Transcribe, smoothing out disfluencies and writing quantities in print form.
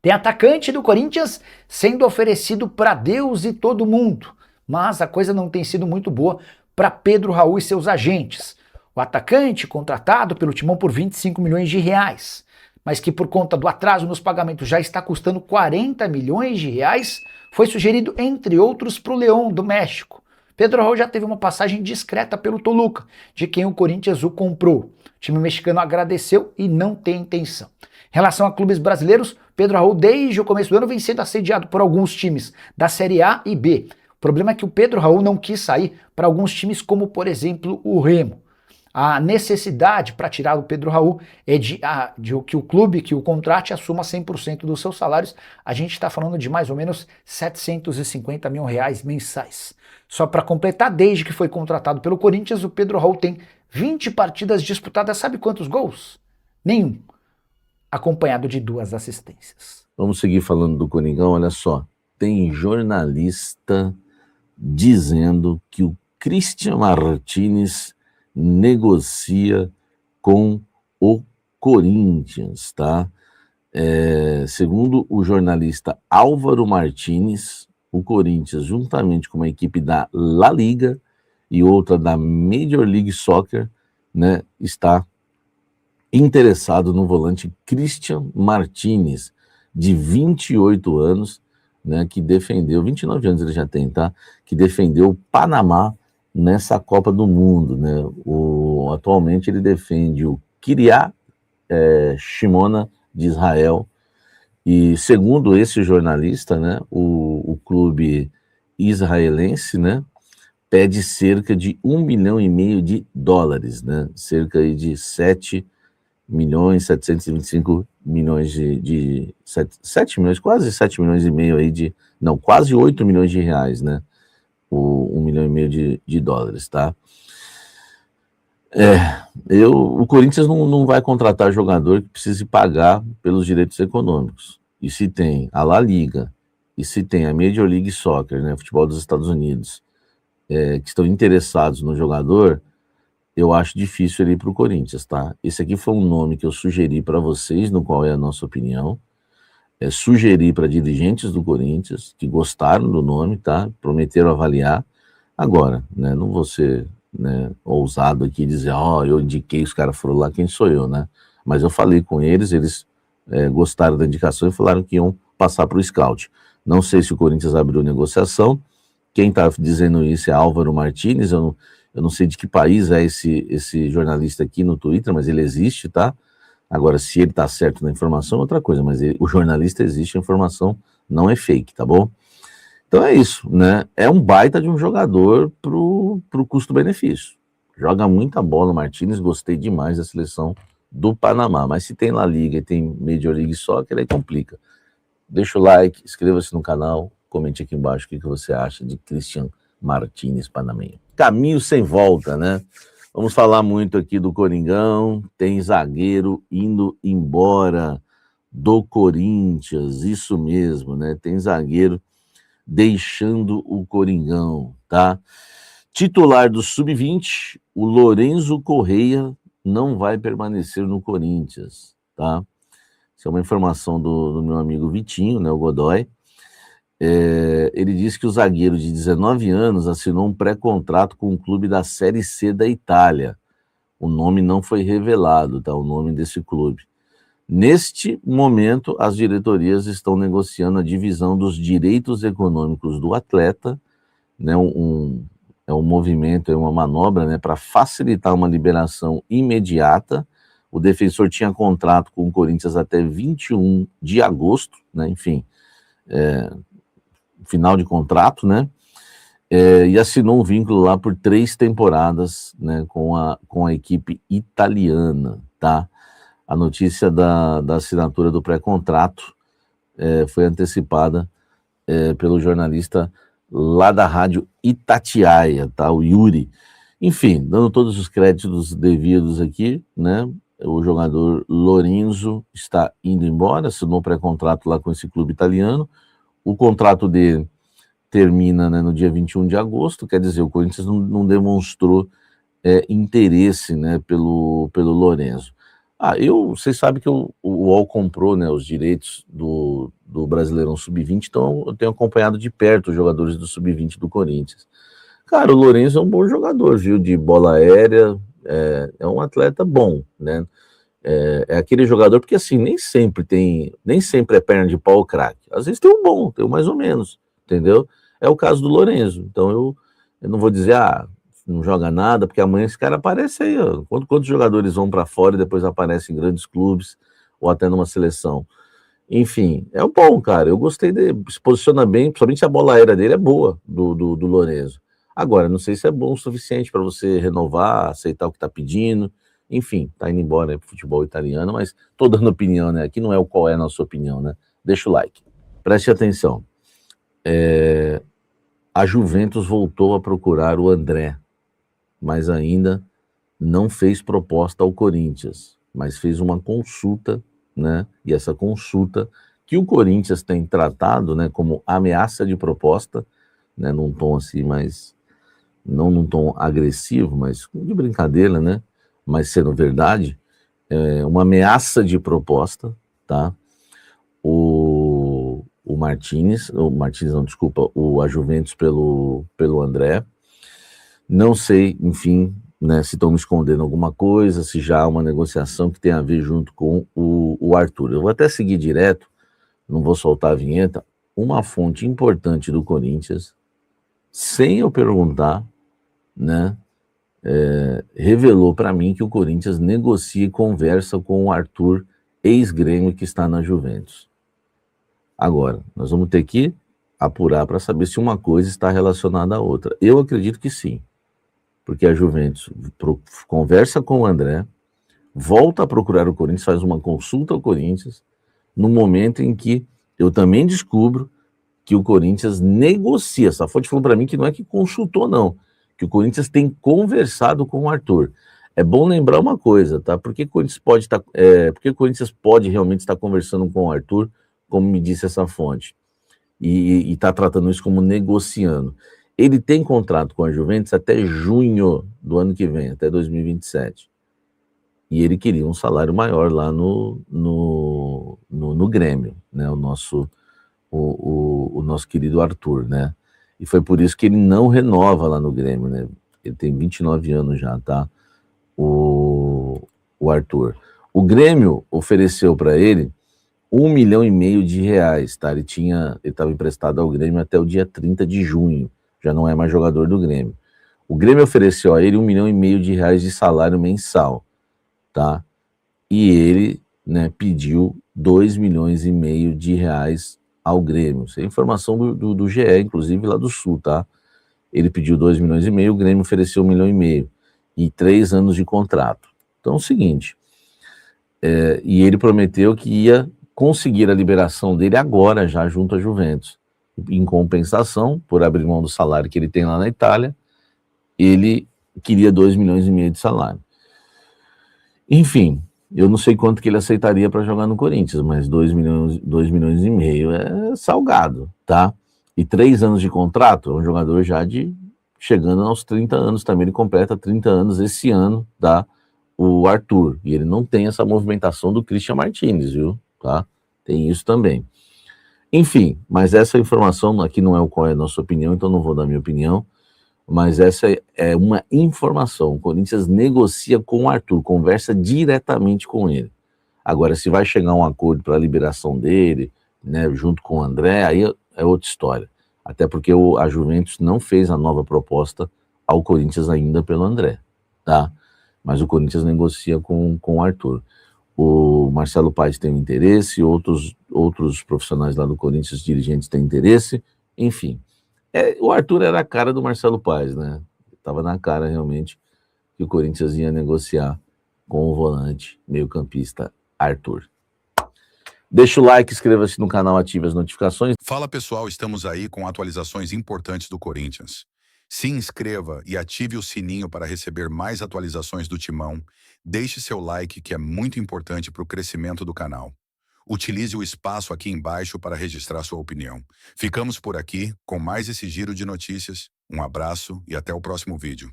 Tem atacante do Corinthians sendo oferecido para Deus e todo mundo, mas a coisa não tem sido muito boa para Pedro Raul e seus agentes. O atacante, contratado pelo Timão por 25 milhões de reais, mas que por conta do atraso nos pagamentos já está custando 40 milhões de reais, foi sugerido, entre outros, para o León do México. Pedro Raul já teve uma passagem discreta pelo Toluca, de quem o Corinthians o comprou. O time mexicano agradeceu e não tem intenção. Em relação a clubes brasileiros, Pedro Raul, desde o começo do ano, vem sendo assediado por alguns times da Série A e B. O problema é que o Pedro Raul não quis sair para alguns times como, por exemplo, o Remo. A necessidade para tirar o Pedro Raul é de que o clube que o contrate assuma 100% dos seus salários. A gente está falando de mais ou menos 750 mil reais mensais. Só para completar, desde que foi contratado pelo Corinthians, o Pedro Raul tem 20 partidas disputadas, sabe quantos gols? Nenhum. Acompanhado de 2 assistências. Vamos seguir falando do Coringão, olha só. Tem jornalista dizendo que o Christian Martins negocia com o Corinthians, tá? Segundo o jornalista Álvaro Martins, o Corinthians, juntamente com uma equipe da La Liga e outra da Major League Soccer, né, está interessado no volante Christian Martins, de 28 anos, né, que defendeu, 29 anos ele já tem, tá? Que defendeu o Panamá nessa Copa do Mundo, né? Atualmente ele defende o Kiryat Shimona de Israel, e segundo esse jornalista, né, o clube israelense, né, pede cerca de $1,5 milhão de dólares, né, cerca aí de 7.725 milhões de 7 milhões, quase 7 milhões e meio aí não, quase 8 milhões de reais, né, o $1,5 milhão de dólares, tá? O Corinthians não vai contratar jogador que precise pagar pelos direitos econômicos. E se tem a La Liga, e se tem a Major League Soccer, né, futebol dos Estados Unidos, que estão interessados no jogador, eu acho difícil ele ir para o Corinthians, tá? Esse aqui foi um nome que eu sugeri para vocês, no qual é a nossa opinião. Sugeri para dirigentes do Corinthians, que gostaram do nome, tá? Prometeram avaliar. Agora, né, não vou ser, né, ousado aqui e dizer, eu indiquei, os caras foram lá, quem sou eu, né? Mas eu falei com eles, gostaram da indicação e falaram que iam passar para o scout. Não sei se o Corinthians abriu negociação. Quem está dizendo isso é Álvaro Martins. Eu não sei de que país é esse jornalista aqui no Twitter, mas ele existe, tá? Agora, se ele está certo na informação, é outra coisa, mas o jornalista existe, a informação não é fake, tá bom? Então é isso, né? É um baita de um jogador pro custo-benefício. Joga muita bola, Martins, gostei demais da seleção do Panamá, mas se tem La Liga e tem Major League Soccer, aí complica. Deixa o like, inscreva-se no canal, comente aqui embaixo o que você acha de Christian Martins panamenho. Caminho sem volta, né? Vamos falar muito aqui do Coringão, tem zagueiro indo embora do Corinthians, isso mesmo, né? Tem zagueiro deixando o Coringão, tá? Titular do Sub-20, o Lorenzo Correia não vai permanecer no Corinthians, tá? Isso é uma informação do meu amigo Vitinho, né, o Godoy. Ele disse que o zagueiro de 19 anos assinou um pré-contrato com um clube da Série C da Itália. O nome não foi revelado, tá? O nome desse clube. Neste momento, as diretorias estão negociando a divisão dos direitos econômicos do atleta, né? É um movimento, é uma manobra, né, para facilitar uma liberação imediata. O defensor tinha contrato com o Corinthians até 21 de agosto, né? Enfim, final de contrato, né? E assinou um vínculo lá por 3 temporadas, né, com a equipe italiana, tá? A notícia da assinatura do pré-contrato foi antecipada pelo jornalista lá da rádio Itatiaia, tá? O Yuri. Enfim, dando todos os créditos devidos aqui, né? O jogador Lorenzo está indo embora, assinou pré-contrato lá com esse clube italiano. O contrato dele termina, né, no dia 21 de agosto, quer dizer, o Corinthians não demonstrou interesse, né, pelo Lorenzo. Vocês sabem que o UOL comprou, né, os direitos do do Brasileirão Sub-20, então eu tenho acompanhado de perto os jogadores do Sub-20 do Corinthians. Cara, o Lourenço é um bom jogador, viu, de bola aérea, é um atleta bom, né? É aquele jogador, porque assim, nem sempre é perna de pau ou craque. Às vezes tem um bom, tem um mais ou menos, entendeu? É o caso do Lourenço. Então eu não vou dizer, não joga nada, porque amanhã esse cara aparece aí, ó. Quantos jogadores vão para fora e depois aparecem em grandes clubes ou até numa seleção? Enfim, é um bom, cara. Eu gostei dele, se posiciona bem, principalmente a bola aérea dele é boa, do Lourenço. Agora, não sei se é bom o suficiente para você renovar, aceitar o que está pedindo. Enfim, tá indo embora pro futebol italiano, mas tô dando opinião, né? Aqui não é o qual é a nossa opinião, né? Deixa o like. Preste atenção. A Juventus voltou a procurar o André, mas ainda não fez proposta ao Corinthians, mas fez uma consulta, né? E essa consulta que o Corinthians tem tratado, né, como ameaça de proposta, né, num tom assim mais, não num tom agressivo, mas de brincadeira, né? Mas sendo verdade, uma ameaça de proposta, tá? O Martins não, desculpa, a Juventus pelo André. Não sei, enfim, né, se estão me escondendo alguma coisa, se já há uma negociação que tem a ver junto com o Arthur. Eu vou até seguir direto, não vou soltar a vinheta. Uma fonte importante do Corinthians, sem eu perguntar, né, revelou para mim que o Corinthians negocia e conversa com o Arthur, ex-Grêmio, que está na Juventus. Agora, nós vamos ter que apurar para saber se uma coisa está relacionada à outra. Eu acredito que sim, porque a Juventus conversa com o André, volta a procurar o Corinthians, faz uma consulta ao Corinthians, no momento em que eu também descubro que o Corinthians negocia. Essa fonte falou para mim que não é que consultou, não, que o Corinthians tem conversado com o Arthur. É bom lembrar uma coisa, tá? Porque o Corinthians pode realmente estar conversando com o Arthur, como me disse essa fonte, e está tratando isso como negociando. Ele tem contrato com a Juventus até junho do ano que vem, até 2027. E ele queria um salário maior lá no Grêmio, né? O nosso querido Arthur, né? E foi por isso que ele não renova lá no Grêmio, né? Ele tem 29 anos já, tá? O Arthur. O Grêmio ofereceu para ele R$1,5 milhão, tá? Ele estava emprestado ao Grêmio até o dia 30 de junho, já não é mais jogador do Grêmio. O Grêmio ofereceu a ele R$1,5 milhão de salário mensal, tá? E ele, né, pediu R$2,5 milhões ao Grêmio. Isso é informação do GE, inclusive lá do Sul, tá? Ele pediu R$2,5 milhões, o Grêmio ofereceu R$1,5 milhão e 3 anos de contrato. Então é o seguinte, e ele prometeu que ia conseguir a liberação dele agora, já junto à Juventus. Em compensação, por abrir mão do salário que ele tem lá na Itália, ele queria R$2,5 milhões de salário. Enfim, eu não sei quanto que ele aceitaria para jogar no Corinthians, mas R$2,5 milhões é salgado, tá? E 3 anos de contrato, é um jogador já chegando aos 30 anos também, ele completa 30 anos esse ano, tá? O Arthur, e ele não tem essa movimentação do Christian Martins, viu? Tá? Tem isso também. Enfim, mas essa informação aqui não é qual é a nossa opinião, então não vou dar minha opinião, mas essa é uma informação. O Corinthians negocia com o Arthur, conversa diretamente com ele. Agora, se vai chegar a um acordo para a liberação dele, né, junto com o André, aí é outra história. Até porque a Juventus não fez a nova proposta ao Corinthians ainda pelo André, tá? Mas o Corinthians negocia com o Arthur. O Marcelo Paes tem interesse, outros profissionais lá do Corinthians, dirigentes, têm interesse, enfim. O Arthur era a cara do Marcelo Paes, né? Estava na cara, realmente, que o Corinthians ia negociar com o volante meio-campista Arthur. Deixa o like, inscreva-se no canal, ative as notificações. Fala pessoal, estamos aí com atualizações importantes do Corinthians. Se inscreva e ative o sininho para receber mais atualizações do Timão. Deixe seu like, que é muito importante para o crescimento do canal. Utilize o espaço aqui embaixo para registrar sua opinião. Ficamos por aqui com mais esse giro de notícias. Um abraço e até o próximo vídeo.